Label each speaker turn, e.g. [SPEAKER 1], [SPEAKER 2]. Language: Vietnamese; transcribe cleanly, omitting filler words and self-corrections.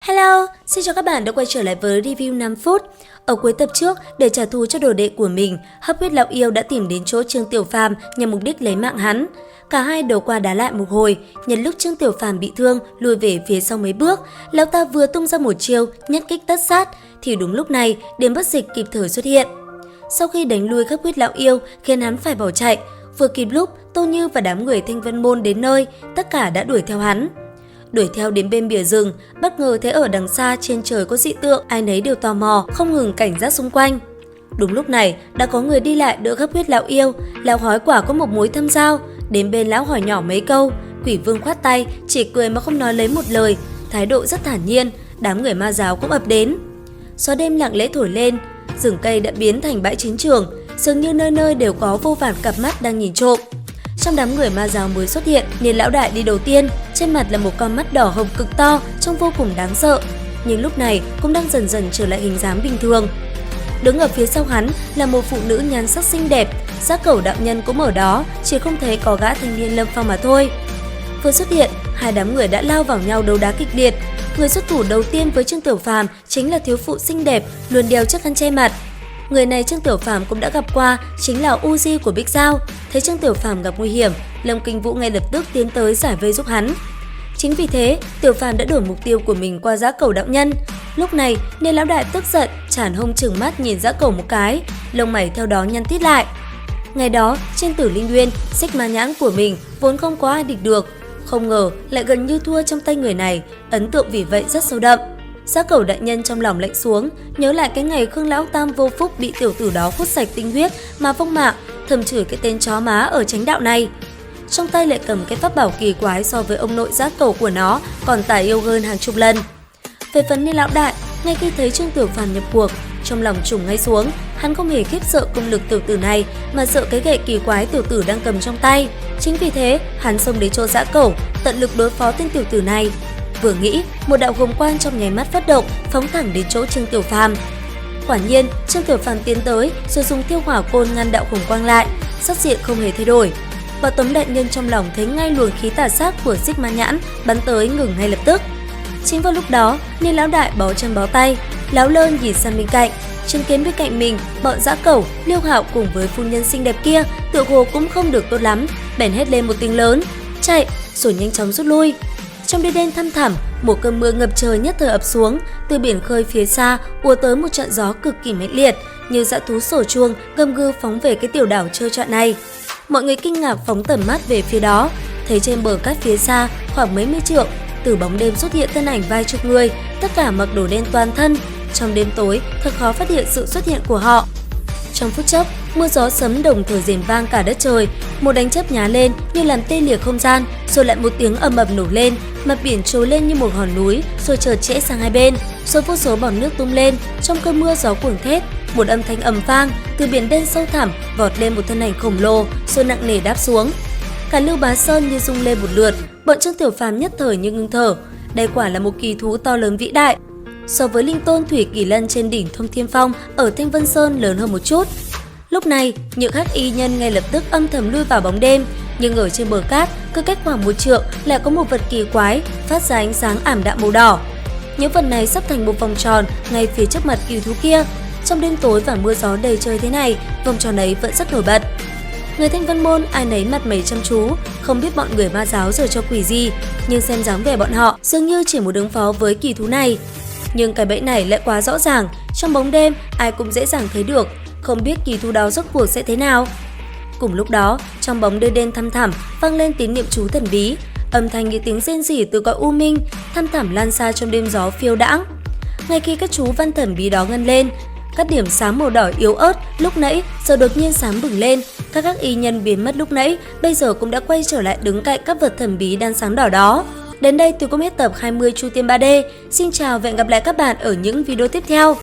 [SPEAKER 1] Hello, xin chào các bạn đã quay trở lại với review 5 phút. Ở cuối tập trước, để trả thù cho đồ đệ của mình, hấp huyết lão yêu đã tìm đến chỗ Trương Tiểu Phàm nhằm mục đích lấy mạng hắn. Cả hai đấu qua đá lại một hồi, nhân lúc Trương Tiểu Phàm bị thương, lùi về phía sau mấy bước, lão ta vừa tung ra một chiêu nhất kích tất sát, thì đúng lúc này, Điềm Bất Dịch kịp thời xuất hiện. Sau khi đánh lui hấp huyết lão yêu, khiến hắn phải bỏ chạy, vừa kịp lúc Tô Như và đám người Thanh Vân Môn đến nơi, tất cả đã đuổi theo hắn. Đuổi theo đến bên bìa rừng, bất ngờ thấy ở đằng xa trên trời có dị tượng, ai nấy đều tò mò, không ngừng cảnh giác xung quanh. Đúng lúc này, đã có người đi lại đỡ hấp huyết lão yêu, lão hói quả có một mối thâm giao, đến bên lão hỏi nhỏ mấy câu, Quỷ Vương khoát tay, chỉ cười mà không nói lấy một lời, thái độ rất thản nhiên, đám người ma giáo cũng ập đến. Gió đêm lặng lẽ thổi lên, rừng cây đã biến thành bãi chiến trường, dường như nơi nơi đều có vô vàn cặp mắt đang nhìn trộm. Trong đám người ma giáo mới xuất hiện, Niên lão đại đi đầu tiên, trên mặt là một con mắt đỏ hồng cực to, trông vô cùng đáng sợ, nhưng lúc này cũng đang dần dần trở lại hình dáng bình thường. Đứng ở phía sau hắn là một phụ nữ nhan sắc xinh đẹp, Giác Cẩu đạo nhân cũng ở đó, chỉ không thấy có gã thanh niên Lâm Phong mà thôi. Vừa xuất hiện, hai đám người đã lao vào nhau đấu đá kịch liệt. Người xuất thủ đầu tiên với Trương Tiểu Phàm chính là thiếu phụ xinh đẹp, luôn đeo chiếc khăn che mặt. Người này Trương Tiểu Phàm cũng đã gặp qua, chính là Uzi của Bích Giao. Thấy Trương Tiểu Phàm gặp nguy hiểm, Lâm Kinh Vũ ngay lập tức tiến tới giải vây giúp hắn. Chính vì thế, Tiểu Phàm đã đổi mục tiêu của mình qua Giác Cẩu đạo nhân. Lúc này, Niên lão đại tức giận, tràn hông trừng mắt nhìn Giác Cẩu một cái, lông mày theo đó nhăn tít lại. Ngày đó, trên Tử Linh Nguyên, xích ma nhãn của mình vốn không có ai địch được, không ngờ lại gần như thua trong tay người này, ấn tượng vì vậy rất sâu đậm. Giác Cẩu đại nhân trong lòng lạnh xuống, nhớ lại cái ngày Khương lão tam vô phúc bị tiểu tử đó hút sạch tinh huyết mà vong mạng, thầm chửi cái tên chó má ở chánh đạo này. Trong tay lại cầm cái pháp bảo kỳ quái so với ông nội Giác Cẩu của nó còn tài yêu hơn hàng chục lần. Về phần Niên lão đại, ngay khi thấy Trương Tiểu Phàm nhập cuộc, trong lòng trùng ngay xuống, hắn không hề khiếp sợ công lực tiểu tử này mà sợ cái gậy kỳ quái tiểu tử đang cầm trong tay. Chính vì thế, hắn xông đến chỗ Giác Cẩu, tận lực đối phó tên tiểu tử này. Vừa nghĩ, một đạo hồng quang trong nháy mắt phát động, phóng thẳng đến chỗ Trương Tiểu Phàm. Quả nhiên, Trương Tiểu Phàm tiến tới rồi dùng thiêu hỏa côn ngăn đạo hồng quang lại, sắc diện không hề thay đổi. Bảo Tống đại nhân trong lòng thấy ngay luồng khí tà sát của xích ma nhãn bắn tới ngừng ngay lập tức. Chính vào lúc đó, Niên lão đại bó chân bó tay, láo lơn nhìn sang bên cạnh, chứng kiến bên cạnh mình bọn Dã Cẩu, Liêu Hạo cùng với phu nhân xinh đẹp kia tựa hồ cũng không được tốt lắm, bèn hét lên một tiếng lớn, chạy, rồi nhanh chóng rút lui. Trong đêm đen thăm thẳm, một cơn mưa ngập trời nhất thời ập xuống, từ biển khơi phía xa ùa tới một trận gió cực kỳ mãnh liệt, như dã thú sổ chuông gầm gừ phóng về cái tiểu đảo trơ trọi này. Mọi người kinh ngạc phóng tầm mắt về phía đó, thấy trên bờ cát phía xa khoảng mấy mươi trượng, từ bóng đêm xuất hiện thân ảnh vài chục người, tất cả mặc đồ đen toàn thân. Trong đêm tối, thật khó phát hiện sự xuất hiện của họ. Trong phút chốc, mưa gió sấm đồng thời rền vang cả đất trời, một đánh chớp nhá lên như làm tê liệt không gian, rồi lại một tiếng ầm ầm nổ lên, mặt biển trồi lên như một hòn núi, rồi chợt trễ sang hai bên, số vô số bọt nước tung lên. Trong cơn mưa gió cuồng thét, một âm thanh ầm vang từ biển đen sâu thẳm vọt lên một thân ảnh khổng lồ, rồi nặng nề đáp xuống. Cả Lưu Bá Sơn như rung lên một lượt, bọn Trương Tiểu Phàm nhất thời như ngưng thở. Đây quả là một kỳ thú to lớn vĩ đại. So với linh tôn Thủy Kỳ Lân trên đỉnh Thông Thiên Phong ở Thanh Vân Sơn lớn hơn một chút. Lúc này, những hắc y nhân ngay lập tức âm thầm lui vào bóng đêm, nhưng ở trên bờ cát, cứ cách khoảng một trượng lại có một vật kỳ quái phát ra ánh sáng ảm đạm màu đỏ. Những vật này sắp thành một vòng tròn ngay phía trước mặt kỳ thú kia. Trong đêm tối và mưa gió đầy trời thế này, vòng tròn ấy vẫn rất nổi bật. Người Thanh Vân Môn ai nấy mặt mày chăm chú, không biết bọn người ma giáo giờ cho quỷ gì, nhưng xem dáng vẻ bọn họ dường như chỉ muốn ứng phó với kỳ thú này. Nhưng cái bẫy này lại quá rõ ràng, trong bóng đêm ai cũng dễ dàng thấy được, không biết kỳ thú đó rốt cuộc sẽ thế nào. Cùng lúc đó, trong bóng đêm đen thăm thẳm vang lên tiếng niệm chú thần bí, âm thanh như tiếng rên rỉ từ cõi u minh, thăm thẳm lan xa trong đêm gió phiêu đãng. Ngay khi các chú văn thần bí đó ngân lên, các điểm sáng màu đỏ yếu ớt lúc nãy giờ đột nhiên sáng bừng lên, các y nhân biến mất lúc nãy bây giờ cũng đã quay trở lại đứng cạnh các vật thần bí đang sáng đỏ đó. Đến đây tôi cũng hết tập 20 Chu Tiên 3D. Xin chào và hẹn gặp lại các bạn ở những video tiếp theo.